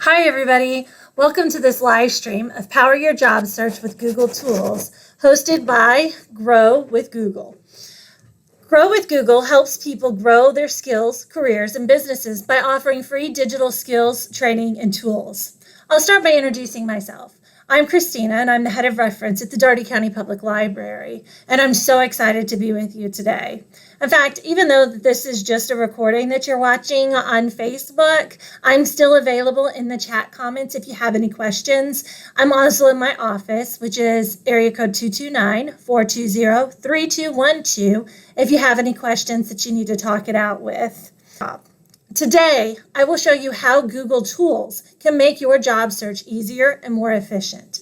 Hi, everybody. Welcome to this live stream of Power Your Job Search with Google Tools, hosted by Grow with Google. Grow with Google helps people grow their skills, careers, and businesses by offering free digital skills, training, and tools. I'll start by introducing myself. I'm Christina, and I'm the head of reference at the Dougherty County Public Library, and I'm so excited to be with you today. In fact, even though this is just a recording that you're watching on Facebook, I'm still available in the chat comments if you have any questions. I'm also in my office, which is area code 229-420-3212, if you have any questions that you need to talk it out with. Today, I will show you how Google Tools can make your job search easier and more efficient.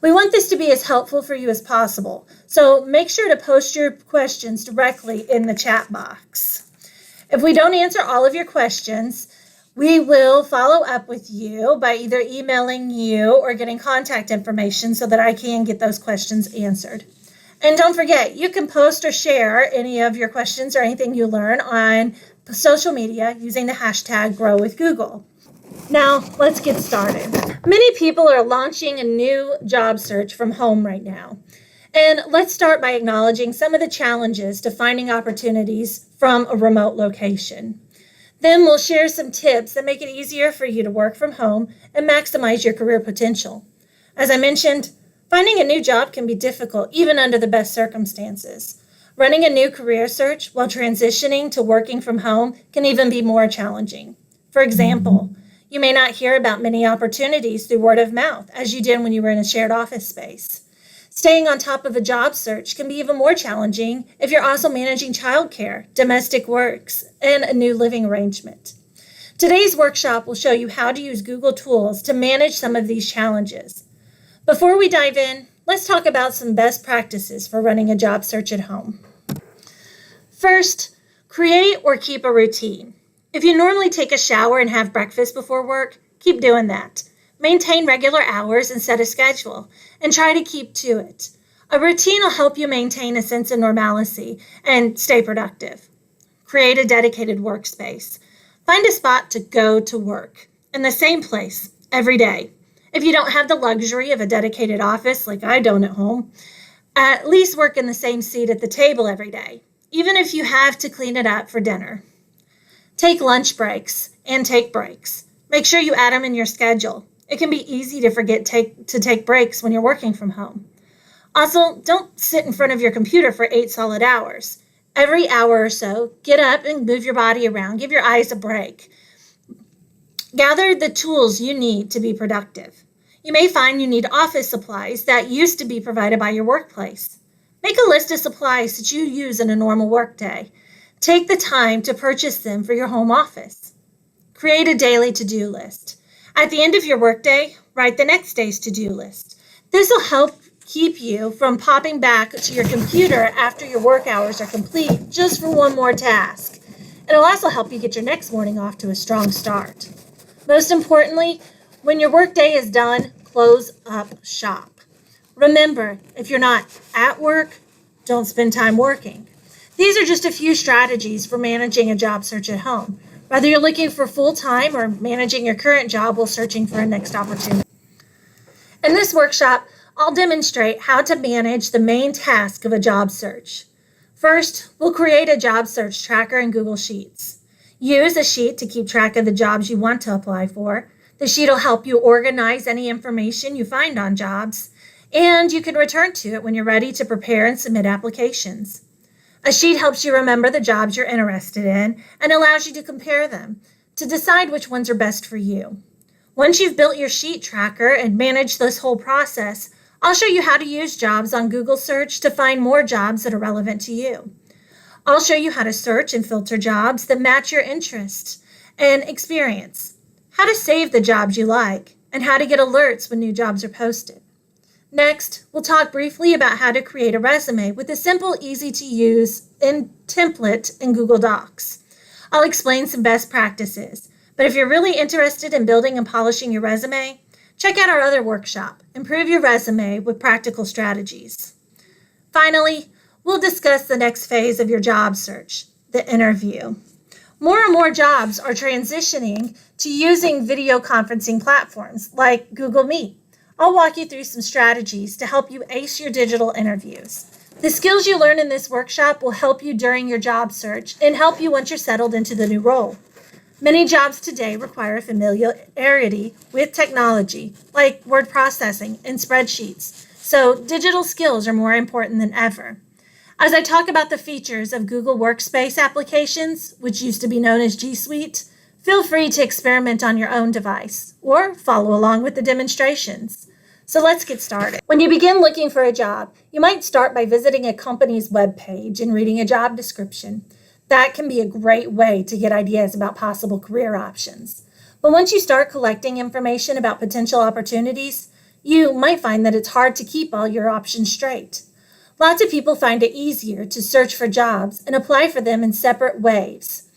We want this to be as helpful for you as possible, so make sure to post your questions directly in the chat box. If we don't answer all of your questions, we will follow up with you by either emailing you or getting contact information so that I can get those questions answered. And don't forget, you can post or share any of your questions or anything you learn on social media using the hashtag #GrowWithGoogle. Now, let's get started. Many people are launching a new job search from home right now. And let's start by acknowledging some of the challenges to finding opportunities from a remote location. Then we'll share some tips that make it easier for you to work from home and maximize your career potential. As I mentioned, finding a new job can be difficult even under the best circumstances. Running a new career search while transitioning to working from home can even be more challenging. For example, you may not hear about many opportunities through word of mouth as you did when you were in a shared office space. Staying on top of a job search can be even more challenging if you're also managing childcare, domestic works, and a new living arrangement. Today's workshop will show you how to use Google Tools to manage some of these challenges. Before we dive in, let's talk about some best practices for running a job search at home. First, create or keep a routine. If you normally take a shower and have breakfast before work, keep doing that. Maintain regular hours and set a schedule, and try to keep to it. A routine will help you maintain a sense of normalcy and stay productive. Create a dedicated workspace. Find a spot to go to work in the same place every day. If you don't have the luxury of a dedicated office like I don't at home, at least work in the same seat at the table every day, even if you have to clean it up for dinner. Take lunch breaks and take breaks. Make sure you add them in your schedule. It can be easy to forget to take breaks when you're working from home. Also, don't sit in front of your computer for 8 solid hours. Every hour or so, get up and move your body around. Give your eyes a break. Gather the tools you need to be productive. You may find you need office supplies that used to be provided by your workplace. Make a list of supplies that you use in a normal workday. Take the time to purchase them for your home office. Create a daily to-do list. At the end of your workday, write the next day's to-do list. This will help keep you from popping back to your computer after your work hours are complete just for one more task. It'll also help you get your next morning off to a strong start. Most importantly, when your workday is done, close up shop. Remember, if you're not at work, don't spend time working. These are just a few strategies for managing a job search at home, whether you're looking for full-time or managing your current job while searching for a next opportunity. In this workshop, I'll demonstrate how to manage the main task of a job search. First, we'll create a job search tracker in Google Sheets. Use a sheet to keep track of the jobs you want to apply for. The sheet will help you organize any information you find on jobs, and you can return to it when you're ready to prepare and submit applications. A sheet helps you remember the jobs you're interested in and allows you to compare them to decide which ones are best for you. Once you've built your sheet tracker and managed this whole process, I'll show you how to use jobs on Google Search to find more jobs that are relevant to you. I'll show you how to search and filter jobs that match your interests and experience, how to save the jobs you like, and how to get alerts when new jobs are posted. Next, we'll talk briefly about how to create a resume with a simple, easy-to-use template in Google Docs. I'll explain some best practices, but if you're really interested in building and polishing your resume, check out our other workshop, Improve Your Resume with Practical Strategies. Finally, we'll discuss the next phase of your job search, the interview. More and more jobs are transitioning to using video conferencing platforms like Google Meet. I'll walk you through some strategies to help you ace your digital interviews. The skills you learn in this workshop will help you during your job search and help you once you're settled into the new role. Many jobs today require familiarity with technology, like word processing and spreadsheets, so digital skills are more important than ever. As I talk about the features of Google Workspace applications, which used to be known as G Suite, feel free to experiment on your own device or follow along with the demonstrations. So let's get started. When you begin looking for a job, you might start by visiting a company's webpage and reading a job description. That can be a great way to get ideas about possible career options. But once you start collecting information about potential opportunities, you might find that it's hard to keep all your options straight. Lots of people find it easier to search for jobs and apply for them in separate ways.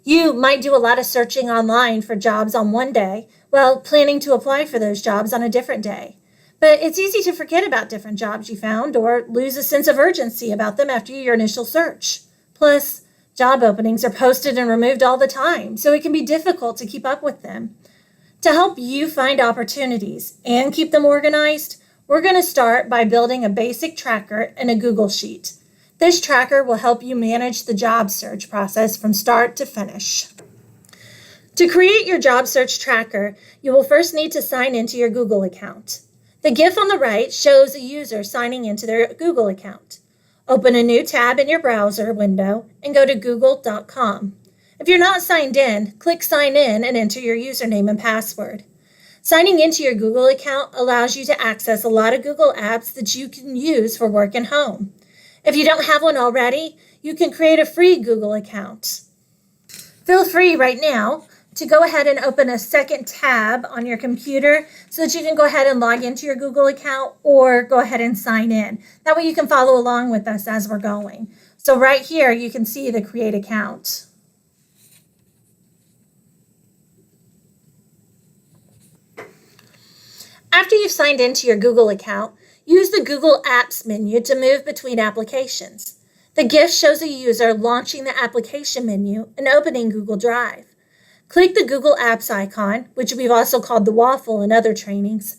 You might do a lot of searching online for jobs on one day while planning to apply for those jobs on a different day. But it's easy to forget about different jobs you found or lose a sense of urgency about them after your initial search. Plus, job openings are posted and removed all the time, so it can be difficult to keep up with them. To help you find opportunities and keep them organized, we're going to start by building a basic tracker in a Google Sheet. This tracker will help you manage the job search process from start to finish. To create your job search tracker, you will first need to sign into your Google account. The GIF on the right shows a user signing into their Google account. Open a new tab in your browser window and go to google.com. If you're not signed in, click Sign In and enter your username and password. Signing into your Google account allows you to access a lot of Google apps that you can use for work and home. If you don't have one already, you can create a free Google account. Feel free right now to go ahead and open a second tab on your computer so that you can go ahead and log into your Google account or go ahead and sign in. That way you can follow along with us as we're going. So right here you can see the Create Account. After you've signed into your Google account, use the Google Apps menu to move between applications. The GIF shows a user launching the application menu and opening Google Drive. Click the Google Apps icon, which we've also called the waffle in other trainings.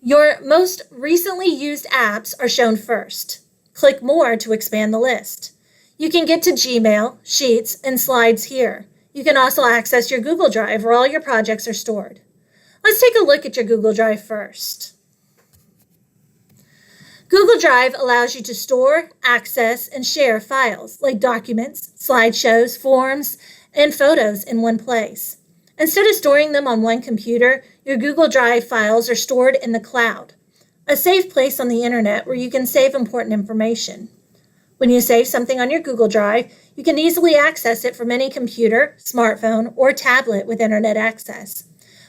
Your most recently used apps are shown first. Click More to expand the list. You can get to Gmail, Sheets, and Slides here. You can also access your Google Drive where all your projects are stored. Let's take a look at your Google Drive first. Google Drive allows you to store, access, and share files like documents, slideshows, forms, and photos in one place. Instead of storing them on one computer, your Google Drive files are stored in the cloud, a safe place on the internet where you can save important information. When you save something on your Google Drive, you can easily access it from any computer, smartphone, or tablet with internet access.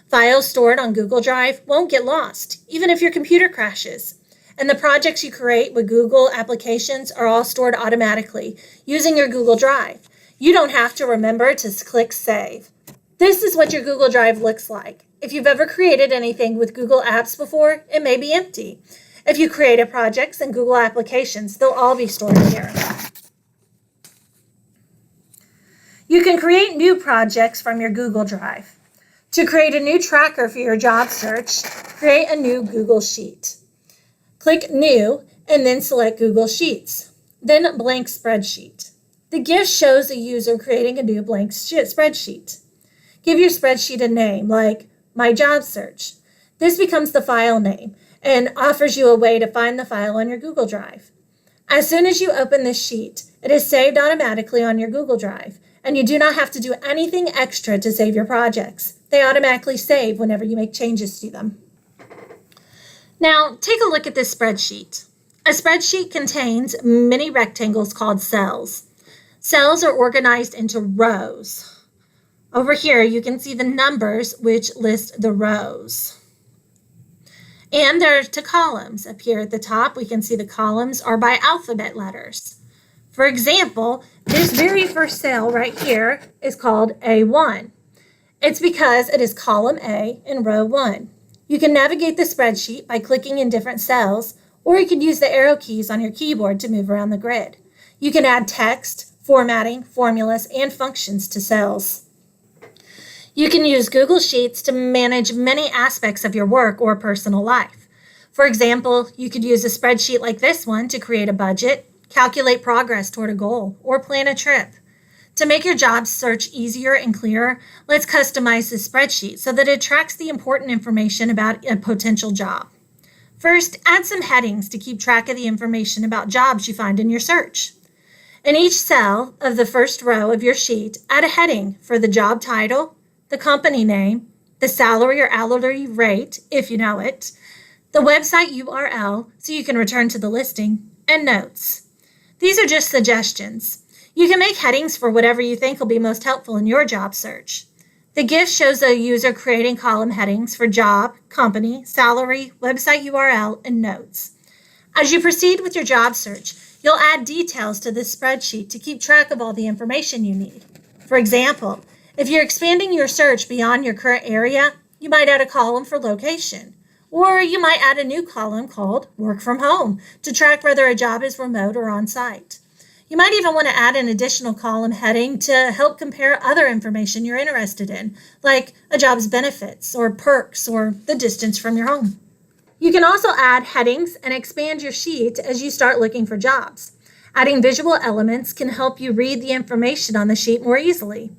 Files stored on Google Drive won't get lost, even if your computer crashes. And the projects you create with Google applications are all stored automatically using your Google Drive. You don't have to remember to click Save. This is what your Google Drive looks like. If you've ever created anything with Google Apps before, it may be empty. If you created projects and Google applications, they'll all be stored here. You can create new projects from your Google Drive. To create a new tracker for your job search, create a new Google Sheet. Click New and then select Google Sheets, then Blank Spreadsheet. The GIF shows a user creating a new blank spreadsheet. Give your spreadsheet a name like My Job Search. This becomes the file name and offers you a way to find the file on your Google Drive. As soon as you open this sheet, it is saved automatically on your Google Drive, and you do not have to do anything extra to save your projects. They automatically save whenever you make changes to them. Now, take a look at this spreadsheet. A spreadsheet contains many rectangles called cells. Cells are organized into rows. Over here, you can see the numbers which list the rows. And there are two columns. Up here at the top, we can see the columns are by alphabet letters. For example, this very first cell right here is called A1. It's because it is column A in row 1. You can navigate the spreadsheet by clicking in different cells, or you can use the arrow keys on your keyboard to move around the grid. You can add text, formatting, formulas, and functions to cells. You can use Google Sheets to manage many aspects of your work or personal life. For example, you could use a spreadsheet like this one to create a budget, calculate progress toward a goal, or plan a trip. To make your job search easier and clearer, let's customize this spreadsheet so that it tracks the important information about a potential job. First, add some headings to keep track of the information about jobs you find in your search. In each cell of the first row of your sheet, add a heading for the job title, the company name, the salary or hourly rate, if you know it, the website URL so you can return to the listing, and notes. These are just suggestions. You can make headings for whatever you think will be most helpful in your job search. The GIF shows a user creating column headings for job, company, salary, website URL, and notes. As you proceed with your job search, you'll add details to this spreadsheet to keep track of all the information you need. For example, if you're expanding your search beyond your current area, you might add a column for location. Or you might add a new column called Work from Home to track whether a job is remote or on-site. You might even want to add an additional column heading to help compare other information you're interested in, like a job's benefits or perks or the distance from your home. You can also add headings and expand your sheet as you start looking for jobs. Adding visual elements can help you read the information on the sheet more easily.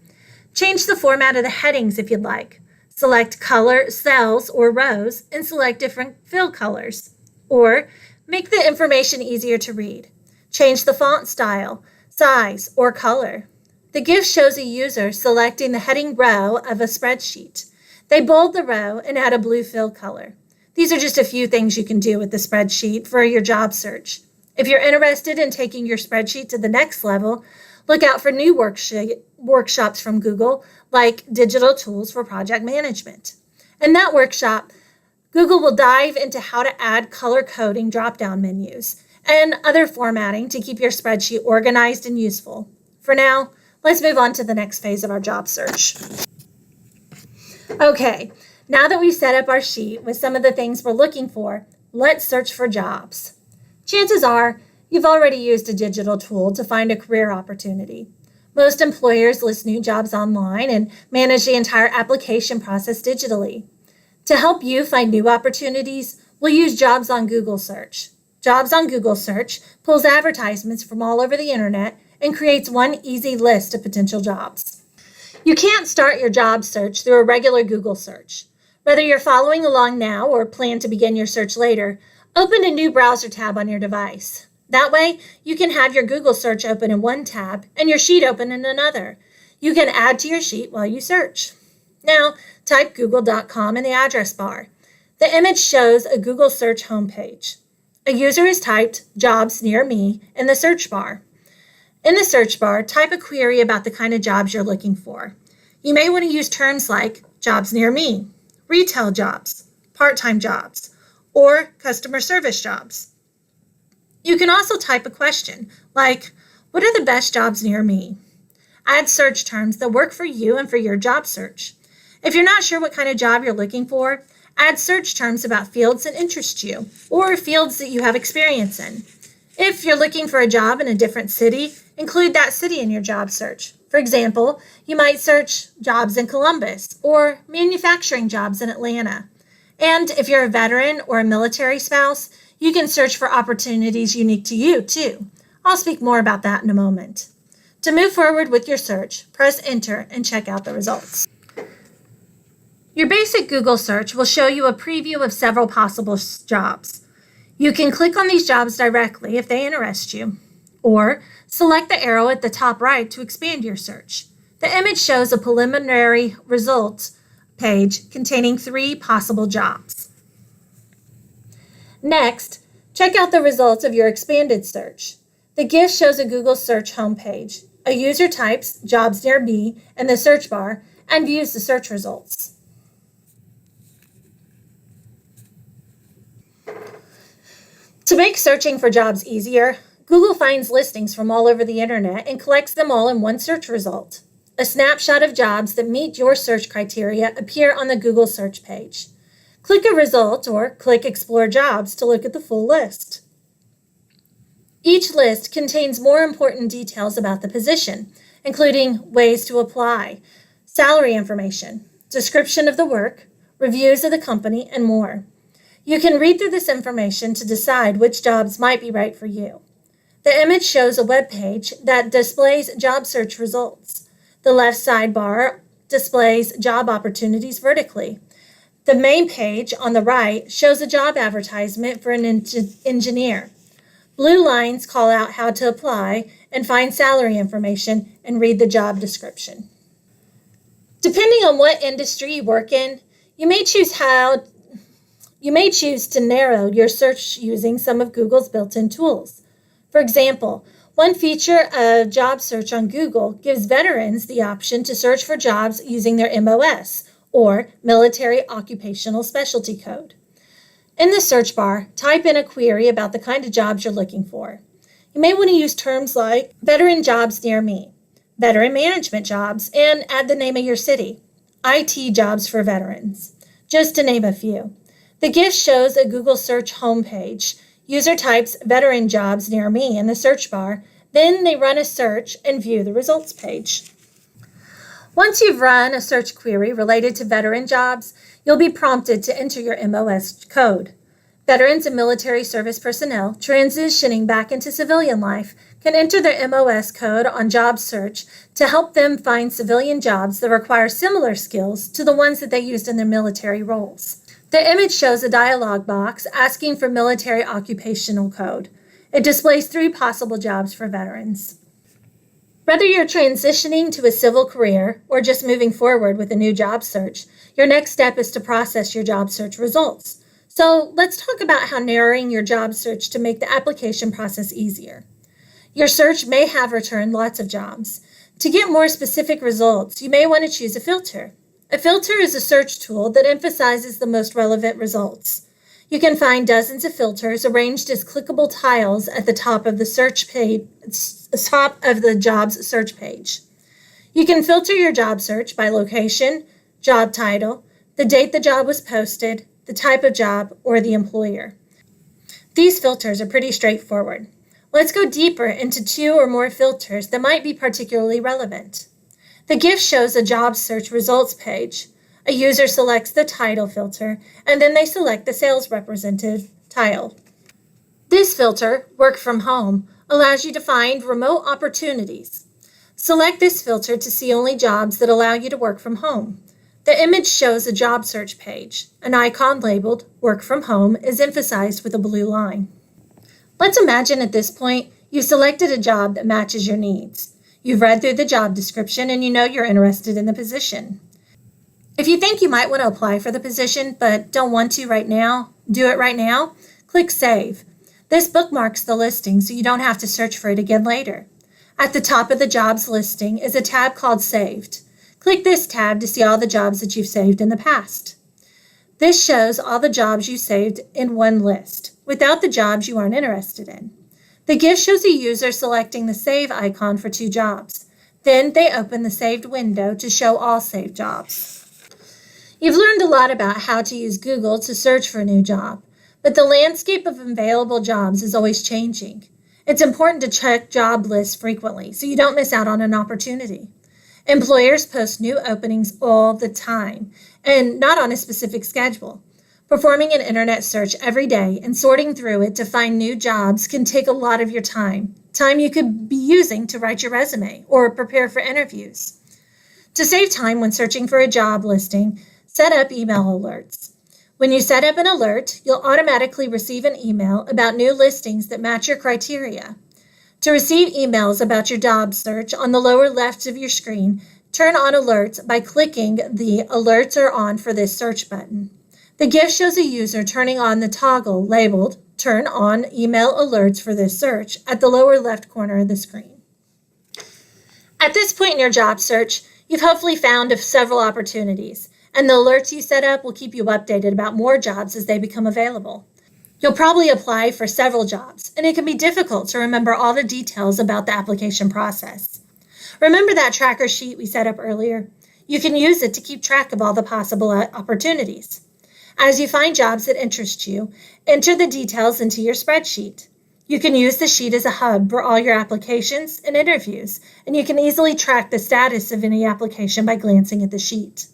Change the format of the headings if you'd like. Select color, cells, or rows, and select different fill colors. Or make the information easier to read. Change the font style, size, or color. The GIF shows a user selecting the heading row of a spreadsheet. They bold the row and add a blue fill color. These are just a few things you can do with the spreadsheet for your job search. If you're interested in taking your spreadsheet to the next level, look out for new workshops from Google, like Digital Tools for Project Management. In that workshop, Google will dive into how to add color coding drop-down menus and other formatting to keep your spreadsheet organized and useful. For now, let's move on to the next phase of our job search. Okay, now that we've set up our sheet with some of the things we're looking for, let's search for jobs. Chances are you've already used a digital tool to find a career opportunity. Most employers list new jobs online and manage the entire application process digitally. To help you find new opportunities, we'll use Jobs on Google Search. Jobs on Google Search pulls advertisements from all over the internet and creates one easy list of potential jobs. You can't start your job search through a regular Google search. Whether you're following along now or plan to begin your search later, open a new browser tab on your device. That way, you can have your Google search open in one tab and your sheet open in another. You can add to your sheet while you search. Now, type google.com in the address bar. The image shows a Google search homepage. A user has typed jobs near me in the search bar. In the search bar, type a query about the kind of jobs you're looking for. You may want to use terms like jobs near me, retail jobs, part-time jobs, or customer service jobs. You can also type a question like, what are the best jobs near me? Add search terms that work for you and for your job search. If you're not sure what kind of job you're looking for, add search terms about fields that interest you or fields that you have experience in. If you're looking for a job in a different city, include that city in your job search. For example, you might search jobs in Columbus or manufacturing jobs in Atlanta. And if you're a veteran or a military spouse, you can search for opportunities unique to you, too. I'll speak more about that in a moment. To move forward with your search, press Enter and check out the results. Your basic Google search will show you a preview of several possible jobs. You can click on these jobs directly if they interest you, or select the arrow at the top right to expand your search. The image shows a preliminary results page containing 3 possible jobs. Next, check out the results of your expanded search. The GIF shows a Google search homepage. A user types jobs near me in the search bar and views the search results. To make searching for jobs easier, Google finds listings from all over the internet and collects them all in one search result. A snapshot of jobs that meet your search criteria appear on the Google search page. Click a result or click Explore Jobs to look at the full list. Each list contains more important details about the position, including ways to apply, salary information, description of the work, reviews of the company, and more. You can read through this information to decide which jobs might be right for you. The image shows a web page that displays job search results. The left sidebar displays job opportunities vertically. The main page on the right shows a job advertisement for an engineer. Blue lines call out how to apply and find salary information and read the job description. Depending on what industry you work in, you may choose to narrow your search using some of Google's built-in tools. For example, one feature of job search on Google gives veterans the option to search for jobs using their MOS, or Military Occupational Specialty Code. In the search bar, type in a query about the kind of jobs you're looking for. You may want to use terms like veteran jobs near me, veteran management jobs, and add the name of your city, IT jobs for veterans, just to name a few. The GIF shows a Google search homepage. User types veteran jobs near me in the search bar, then they run a search and view the results page. Once you've run a search query related to veteran jobs, you'll be prompted to enter your MOS code. Veterans and military service personnel transitioning back into civilian life can enter their MOS code on job search to help them find civilian jobs that require similar skills to the ones that they used in their military roles. The image shows a dialog box asking for military occupational code. It displays 3 possible jobs for veterans. Whether you're transitioning to a civil career or just moving forward with a new job search, your next step is to process your job search results. So let's talk about how narrowing your job search to make the application process easier. Your search may have returned lots of jobs. To get more specific results, you may want to choose a filter. A filter is a search tool that emphasizes the most relevant results. You can find dozens of filters arranged as clickable tiles at the top of the job's search page. You can filter your job search by location, job title, the date the job was posted, the type of job, or the employer. These filters are pretty straightforward. Let's go deeper into 2 or more filters that might be particularly relevant. The GIF shows a job search results page. A user selects the title filter, and then they select the sales representative tile. This filter, Work from Home, allows you to find remote opportunities. Select this filter to see only jobs that allow you to work from home. The image shows a job search page. An icon labeled Work from Home is emphasized with a blue line. Let's imagine at this point you've selected a job that matches your needs. You've read through the job description and you know you're interested in the position. If you think you might want to apply for the position but don't want to do it right now, click Save. This bookmarks the listing so you don't have to search for it again later. At the top of the jobs listing is a tab called Saved. Click this tab to see all the jobs that you've saved in the past. This shows all the jobs you saved in one list, without the jobs you aren't interested in. The GIF shows a user selecting the Save icon for 2 jobs. Then they open the saved window to show all saved jobs. You've learned a lot about how to use Google to search for a new job, but the landscape of available jobs is always changing. It's important to check job lists frequently so you don't miss out on an opportunity. Employers post new openings all the time and not on a specific schedule. Performing an internet search every day and sorting through it to find new jobs can take a lot of your time you could be using to write your resume or prepare for interviews. To save time when searching for a job listing, set up email alerts. When you set up an alert, you'll automatically receive an email about new listings that match your criteria. To receive emails about your job search on the lower left of your screen, turn on alerts by clicking the Alerts Are On for this search button. The GIF shows a user turning on the toggle labeled Turn On Email Alerts for this search at the lower left corner of the screen. At this point in your job search, you've hopefully found several opportunities, and the alerts you set up will keep you updated about more jobs as they become available. You'll probably apply for several jobs, and it can be difficult to remember all the details about the application process. Remember that tracker sheet we set up earlier? You can use it to keep track of all the possible opportunities. As you find jobs that interest you, enter the details into your spreadsheet. You can use the sheet as a hub for all your applications and interviews, and you can easily track the status of any application by glancing at the sheet.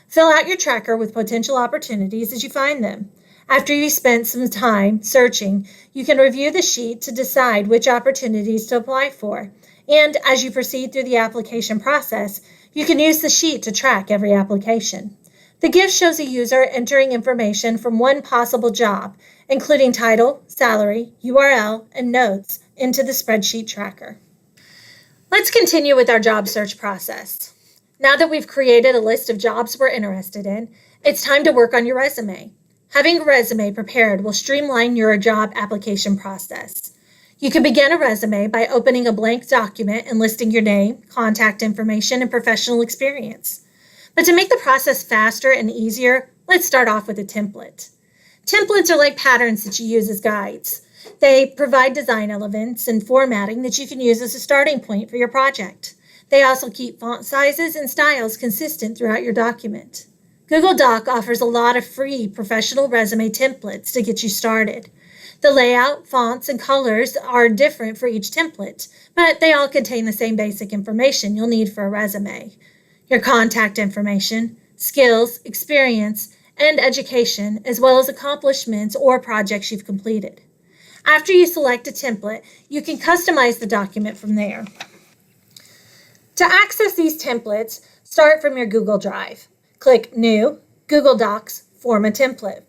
Fill out your tracker with potential opportunities as you find them. After you spend some time searching, you can review the sheet to decide which opportunities to apply for. And as you proceed through the application process, you can use the sheet to track every application. The GIF shows a user entering information from one possible job, including title, salary, URL, and notes, into the spreadsheet tracker. Let's continue with our job search process. Now that we've created a list of jobs we're interested in, it's time to work on your resume. Having a resume prepared will streamline your job application process. You can begin a resume by opening a blank document and listing your name, contact information, and professional experience. But to make the process faster and easier, let's start off with a template. Templates are like patterns that you use as guides. They provide design elements and formatting that you can use as a starting point for your project. They also keep font sizes and styles consistent throughout your document. Google Doc offers a lot of free professional resume templates to get you started. The layout, fonts, and colors are different for each template, but they all contain the same basic information you'll need for a resume. Your contact information, skills, experience, and education, as well as accomplishments or projects you've completed. After you select a template, you can customize the document from there. To access these templates, start from your Google Drive. Click New, Google Docs, Form a Template.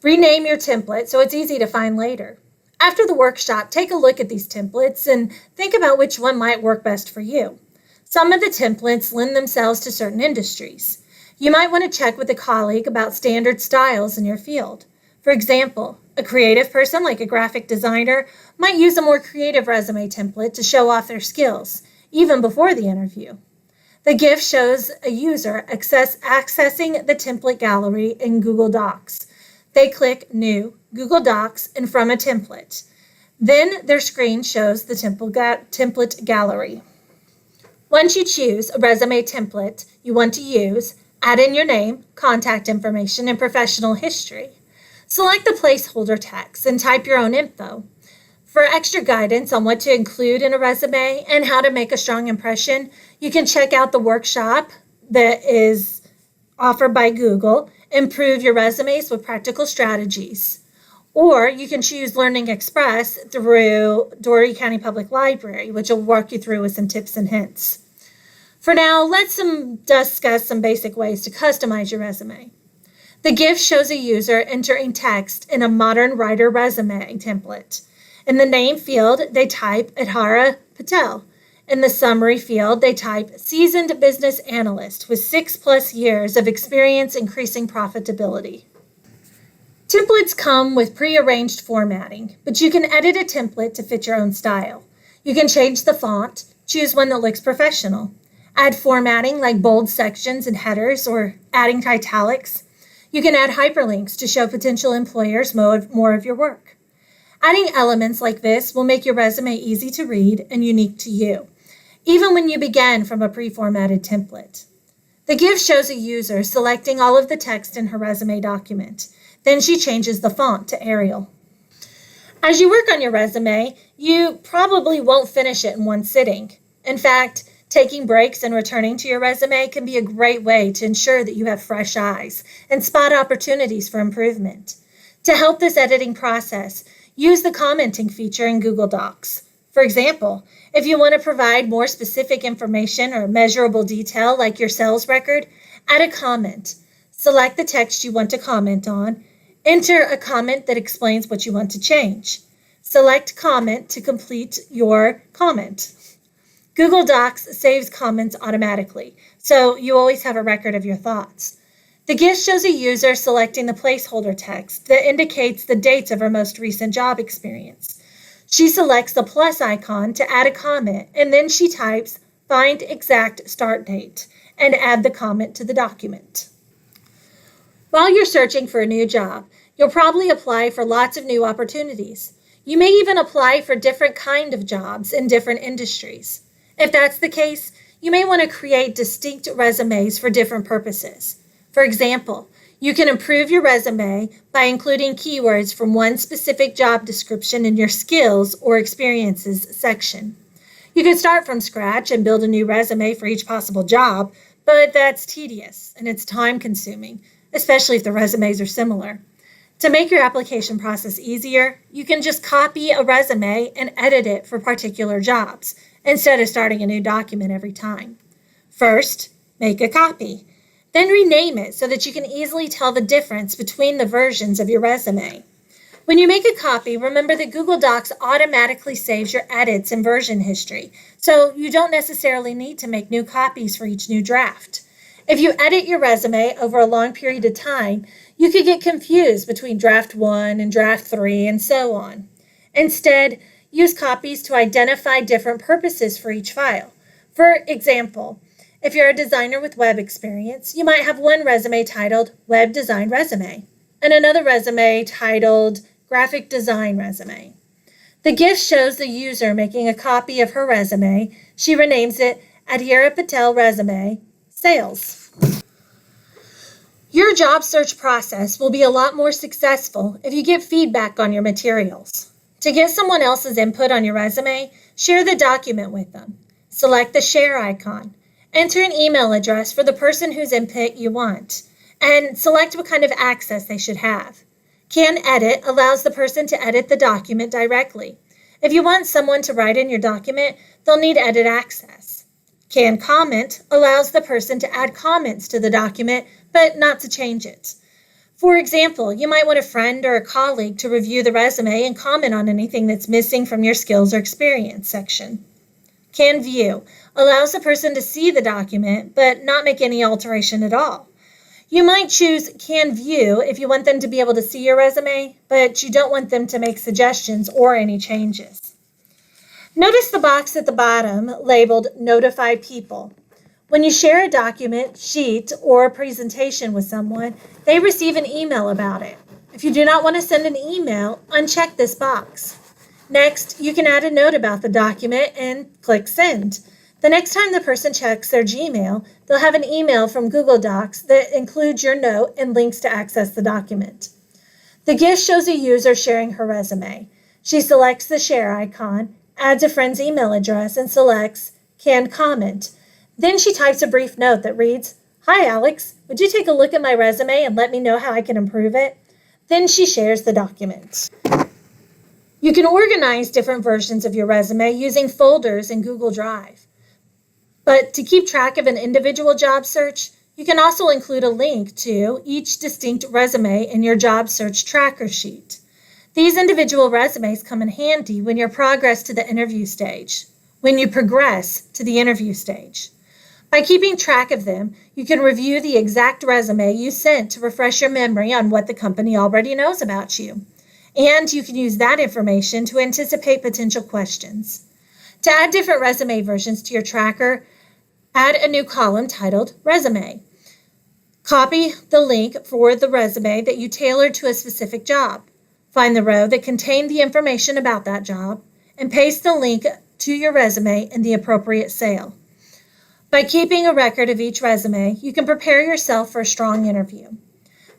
Rename your template so it's easy to find later. After the workshop, take a look at these templates and think about which one might work best for you. Some of the templates lend themselves to certain industries. You might want to check with a colleague about standard styles in your field. For example, a creative person like a graphic designer might use a more creative resume template to show off their skills, even before the interview. The GIF shows a user accessing the template gallery in Google Docs. They click New, Google Docs, and From a Template. Then their screen shows the template gallery. Once you choose a resume template you want to use, add in your name, contact information, and professional history. Select the placeholder text and type your own info. For extra guidance on what to include in a resume and how to make a strong impression, you can check out the workshop that is offered by Google, Improve Your Resumes with Practical Strategies. Or you can choose Learning Express through Dougherty County Public Library, which will walk you through with some tips and hints. For now, let's discuss some basic ways to customize your resume. The GIF shows a user entering text in a modern writer resume template. In the name field, they type Adhara Patel. In the summary field, they type Seasoned Business Analyst with 6+ years of experience increasing profitability. Templates come with pre-arranged formatting, but you can edit a template to fit your own style. You can change the font, choose one that looks professional. Add formatting like bold sections and headers or adding italics. You can add hyperlinks to show potential employers more of your work. Adding elements like this will make your resume easy to read and unique to you, even when you begin from a pre-formatted template. The GIF shows a user selecting all of the text in her resume document. Then she changes the font to Arial. As you work on your resume, you probably won't finish it in one sitting. In fact, taking breaks and returning to your resume can be a great way to ensure that you have fresh eyes and spot opportunities for improvement. To help this editing process, use the commenting feature in Google Docs. For example, if you want to provide more specific information or measurable detail like your sales record, add a comment. Select the text you want to comment on. Enter a comment that explains what you want to change. Select Comment to complete your comment. Google Docs saves comments automatically, so you always have a record of your thoughts. The GIF shows a user selecting the placeholder text that indicates the dates of her most recent job experience. She selects the plus icon to add a comment, and then she types Find Exact Start Date and add the comment to the document. While you're searching for a new job, you'll probably apply for lots of new opportunities. You may even apply for different kind of jobs in different industries. If that's the case, you may want to create distinct resumes for different purposes. For example, You can improve your resume by including keywords from one specific job description in your skills or experiences section. You can start from scratch and build a new resume for each possible job, but that's tedious and it's time-consuming, especially if the resumes are similar. To make your application process easier, you can just copy a resume and edit it for particular jobs, instead of starting a new document every time. First, make a copy. Then rename it so that you can easily tell the difference between the versions of your resume. When you make a copy, remember that Google Docs automatically saves your edits in version history, so you don't necessarily need to make new copies for each new draft. If you edit your resume over a long period of time, you could get confused between draft 1 and draft 3 and so on. Instead, use copies to identify different purposes for each file. For example, if you're a designer with web experience, you might have one resume titled Web Design Resume and another resume titled Graphic Design Resume. The GIF shows the user making a copy of her resume. She renames it Adhira Patel Resume Sales. Your job search process will be a lot more successful if you get feedback on your materials. To get someone else's input on your resume, share the document with them. Select the share icon. Enter an email address for the person whose input you want, and select what kind of access they should have. Can Edit allows the person to edit the document directly. If you want someone to write in your document, they'll need edit access. Can Comment allows the person to add comments to the document, but not to change it. For example, you might want a friend or a colleague to review the resume and comment on anything that's missing from your skills or experience section. Can View allows the person to see the document, but not make any alteration at all. You might choose Can View if you want them to be able to see your resume, but you don't want them to make suggestions or any changes. Notice the box at the bottom labeled Notify People. When you share a document, sheet, or a presentation with someone, they receive an email about it. If you do not want to send an email, uncheck this box. Next, you can add a note about the document and click Send. The next time the person checks their Gmail, they'll have an email from Google Docs that includes your note and links to access the document. The GIF shows a user sharing her resume. She selects the share icon, adds a friend's email address, and selects Can Comment. Then she types a brief note that reads, "Hi Alex, would you take a look at my resume and let me know how I can improve it?" Then she shares the document. You can organize different versions of your resume using folders in Google Drive. But to keep track of an individual job search, you can also include a link to each distinct resume in your job search tracker sheet. These individual resumes come in handy when you progress to the interview stage. By keeping track of them, you can review the exact resume you sent to refresh your memory on what the company already knows about you. And you can use that information to anticipate potential questions. To add different resume versions to your tracker, add a new column titled Resume. Copy the link for the resume that you tailored to a specific job. Find the row that contained the information about that job, and paste the link to your resume in the appropriate cell. By keeping a record of each resume, you can prepare yourself for a strong interview.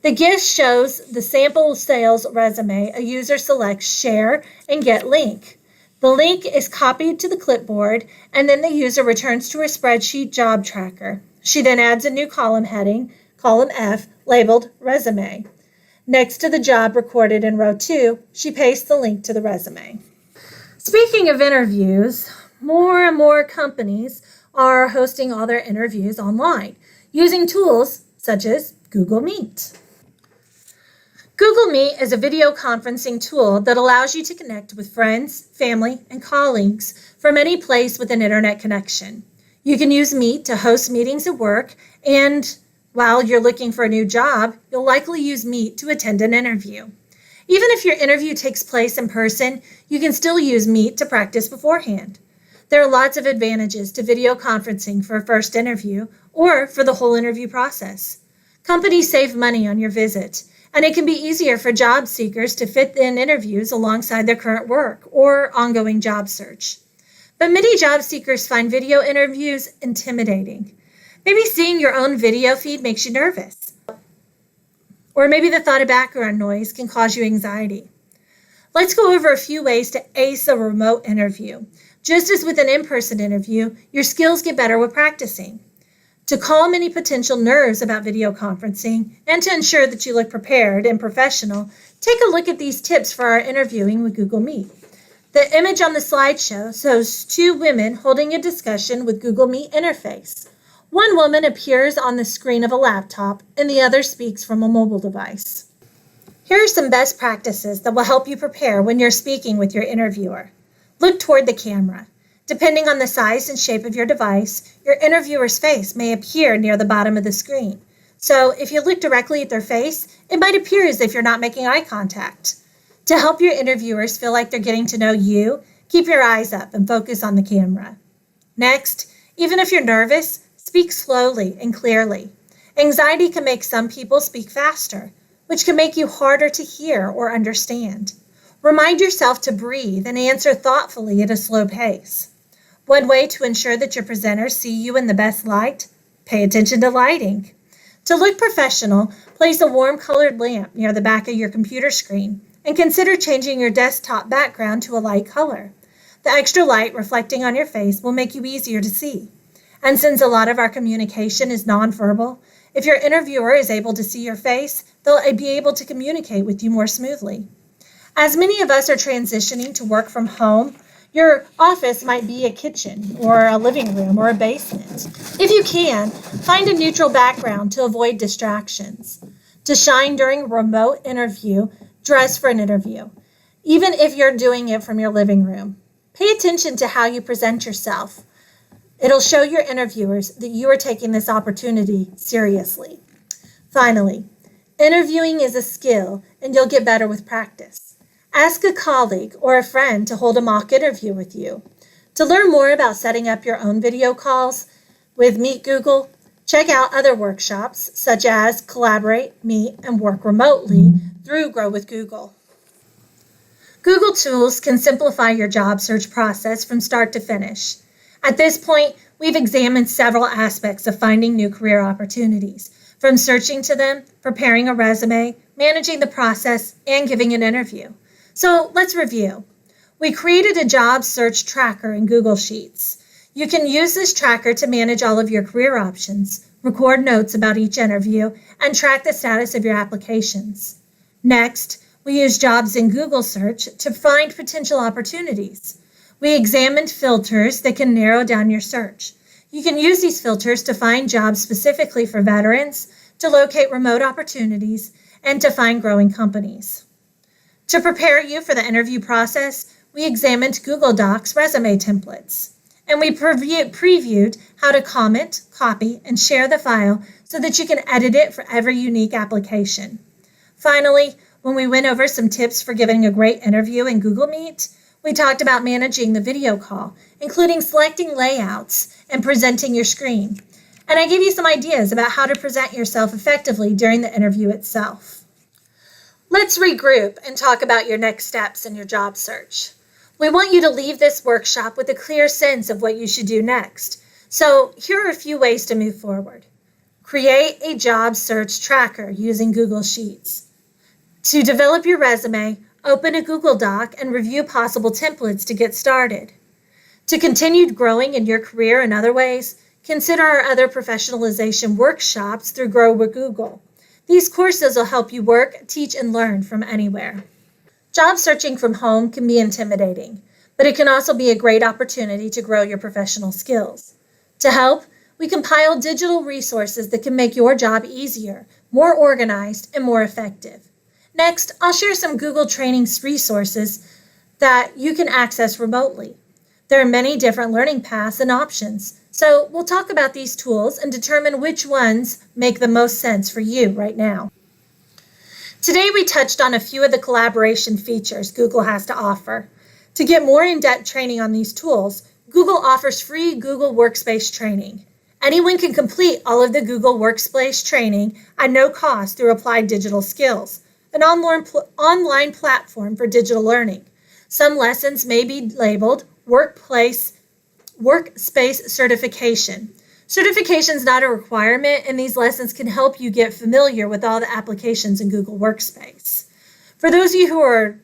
The GIF shows the sample sales resume a user selects Share and Get Link. The link is copied to the clipboard, and then the user returns to her spreadsheet job tracker. She then adds a new column heading, column F, labeled Resume. Next to the job recorded in row 2, she pastes the link to the resume. Speaking of interviews, more and more companies are hosting all their interviews online using tools such as Google Meet. Google Meet is a video conferencing tool that allows you to connect with friends, family, and colleagues from any place with an internet connection. You can use Meet to host meetings at work, and while you're looking for a new job, you'll likely use Meet to attend an interview. Even if your interview takes place in person, you can still use Meet to practice beforehand. There are lots of advantages to video conferencing for a first interview or for the whole interview process. Companies save money on your visit, and it can be easier for job seekers to fit in interviews alongside their current work or ongoing job search. But many job seekers find video interviews intimidating. Maybe seeing your own video feed makes you nervous. Or maybe the thought of background noise can cause you anxiety. Let's go over a few ways to ace a remote interview. Just as with an in-person interview, your skills get better with practicing. To calm any potential nerves about video conferencing and to ensure that you look prepared and professional, take a look at these tips for our interviewing with Google Meet. The image on the slideshow shows two women holding a discussion with Google Meet interface. One woman appears on the screen of a laptop and the other speaks from a mobile device. Here are some best practices that will help you prepare when you're speaking with your interviewer. Look toward the camera. Depending on the size and shape of your device, your interviewer's face may appear near the bottom of the screen. So if you look directly at their face, it might appear as if you're not making eye contact. To help your interviewers feel like they're getting to know you, keep your eyes up and focus on the camera. Next, even if you're nervous, speak slowly and clearly. Anxiety can make some people speak faster, which can make you harder to hear or understand. Remind yourself to breathe and answer thoughtfully at a slow pace. One way to ensure that your presenters see you in the best light, pay attention to lighting. To look professional, place a warm-colored lamp near the back of your computer screen and consider changing your desktop background to a light color. The extra light reflecting on your face will make you easier to see. And since a lot of our communication is nonverbal, if your interviewer is able to see your face, they'll be able to communicate with you more smoothly. As many of us are transitioning to work from home, your office might be a kitchen or a living room or a basement. If you can, find a neutral background to avoid distractions. To shine during a remote interview, dress for an interview, even if you're doing it from your living room. Pay attention to how you present yourself. It'll show your interviewers that you are taking this opportunity seriously. Finally, interviewing is a skill and you'll get better with practice. Ask a colleague or a friend to hold a mock interview with you. To learn more about setting up your own video calls with Meet Google, check out other workshops such as Collaborate, Meet, and Work Remotely through Grow with Google. Google tools can simplify your job search process from start to finish. At this point, we've examined several aspects of finding new career opportunities, from searching to them, preparing a resume, managing the process, and giving an interview. So let's review. We created a job search tracker in Google Sheets. You can use this tracker to manage all of your career options, record notes about each interview, and track the status of your applications. Next, we use jobs in Google Search to find potential opportunities. We examined filters that can narrow down your search. You can use these filters to find jobs specifically for veterans, to locate remote opportunities, and to find growing companies. To prepare you for the interview process, we examined Google Docs resume templates, and we previewed how to comment, copy, and share the file so that you can edit it for every unique application. Finally, when we went over some tips for giving a great interview in Google Meet, we talked about managing the video call, including selecting layouts and presenting your screen. And I gave you some ideas about how to present yourself effectively during the interview itself. Let's regroup and talk about your next steps in your job search. We want you to leave this workshop with a clear sense of what you should do next. So here are a few ways to move forward. Create a job search tracker using Google Sheets. To develop your resume, open a Google Doc and review possible templates to get started. To continue growing in your career in other ways, consider our other professionalization workshops through Grow with Google. These courses will help you work, teach, and learn from anywhere. Job searching from home can be intimidating, but it can also be a great opportunity to grow your professional skills. To help, we compile digital resources that can make your job easier, more organized, and more effective. Next, I'll share some Google training resources that you can access remotely. There are many different learning paths and options, so we'll talk about these tools and determine which ones make the most sense for you right now. Today we touched on a few of the collaboration features Google has to offer. To get more in-depth training on these tools, Google offers free Google Workspace training. Anyone can complete all of the Google Workspace training at no cost through Applied Digital Skills, an online platform for digital learning. Some lessons may be labeled Workspace Certification, Certification is not a requirement, and these lessons can help you get familiar with all the applications in Google Workspace. For those of you who are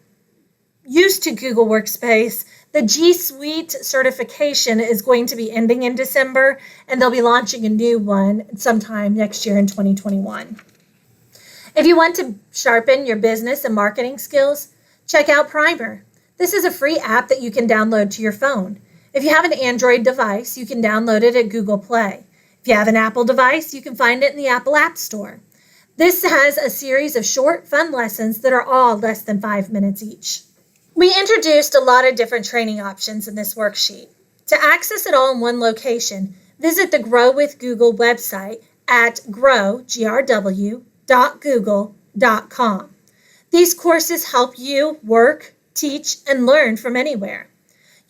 used to Google Workspace, the G Suite certification is going to be ending in December, and they'll be launching a new one sometime next year in 2021. If you want to sharpen your business and marketing skills, check out Primer. This is a free app that you can download to your phone. If you have an Android device, you can download it at Google Play. If you have an Apple device, you can find it in the Apple App Store. This has a series of short, fun lessons that are all less than 5 minutes each. We introduced a lot of different training options in this worksheet. To access it all in one location, visit the Grow with Google website at grow.google.com. These courses help you work, teach, and learn from anywhere.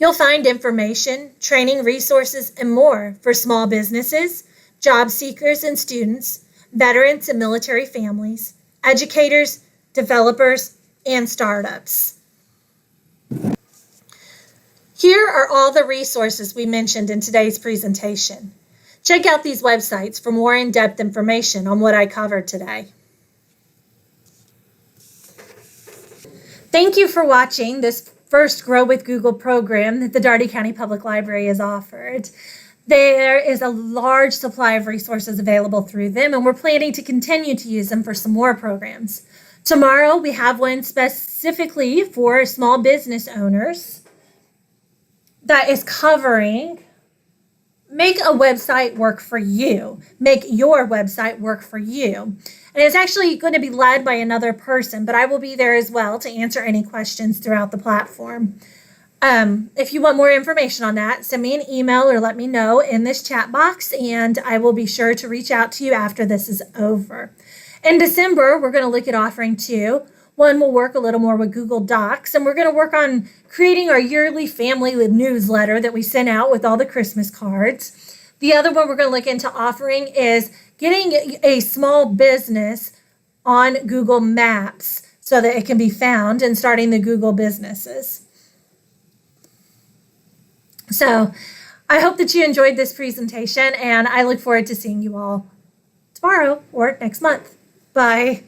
You'll find information, training resources, and more for small businesses, job seekers and students, veterans and military families, educators, developers, and startups. Here are all the resources we mentioned in today's presentation. Check out these websites for more in-depth information on what I covered today. Thank you for watching this first Grow with Google program that the Dougherty County Public Library has offered. There is a large supply of resources available through them, and we're planning to continue to use them for some more programs. Tomorrow, we have one specifically for small business owners that is covering make a website work for you. Make your website work for you. And it's actually going to be led by another person, but I will be there as well to answer any questions throughout the platform. If you want more information on that, send me an email or let me know in this chat box, and I will be sure to reach out to you after this is over. In December, we're going to look at offering two. One will work a little more with Google Docs, and we're going to work on creating our yearly family newsletter that we send out with all the Christmas cards. The other one we're going to look into offering is getting a small business on Google Maps so that it can be found and starting the Google businesses. So I hope that you enjoyed this presentation, and I look forward to seeing you all tomorrow or next month. Bye.